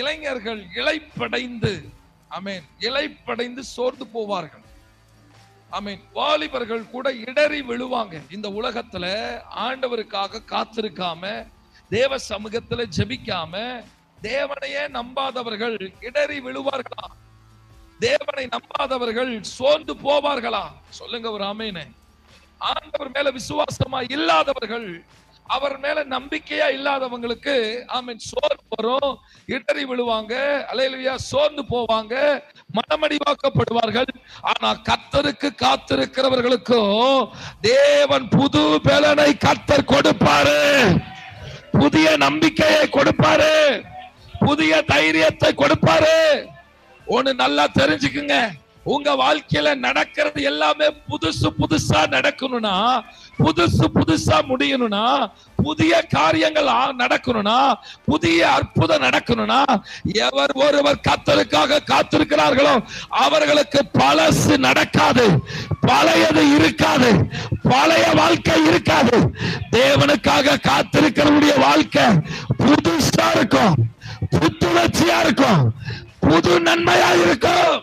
இளைஞர்கள் இளைப்படைந்து, ஆமென், இளைப்படைந்து சோர்ந்து போவார்கள். ஆமென். வாலிபர்கள் கூட இடறி விழுவாங்க. இந்த உலகத்துல ஆண்டவருக்காக காத்திருக்காம, தேவ சமூகத்துல ஜெபிக்காம, தேவனையே நம்பாதவர்கள் இடறி விழுவார்களா? தேவனை நம்பாதவர்கள் சோர்ந்து போவார்களா? சொல்லுங்க ஒரு ஆமென். ஆண்டவர் மேல விசுவாசமா இல்லாதவர்கள், அவர் மேல நம்பிக்கையா இல்லாதவங்களுக்கு ஆமென் சோர்வு வரும், இடறி விழுவாங்க, அல்லேலூயா, சோர்ந்து போவாங்க, மனமடிவாக்கப்படுவார்கள். ஆனா கர்த்தருக்கு காத்திருக்கிறவர்களுக்கும் தேவன் புது பலனை கர்த்தர் கொடுப்பாரு, புதிய நம்பிக்கையை கொடுப்பாரு, புதிய தைரியத்தை கொடுப்பாரு. ஒன்னு நல்லா தெரிஞ்சுக்குங்க, உங்க வாழ்க்கையில நடக்கிறது எல்லாமே புதுசு புதுசா நடக்கணும்னா, புதுசு புதுசா முடியணும்னா, புதிய காரியங்கள் நடக்கணும்னா, புதிய அற்புதம் நடக்கணும்னா, எவர் ஒருவர் கர்த்தருக்காக காத்திருக்கிறார்களோ அவர்களுக்கு பழசு நடக்காது, பழையது இருக்காது, பழைய வாழ்க்கை இருக்காது. தேவனுக்காக காத்திருக்கிறவருடைய வாழ்க்கை புதுசா இருக்கும், புத்துணர்ச்சியா இருக்கும், புது நன்மையா இருக்கும்.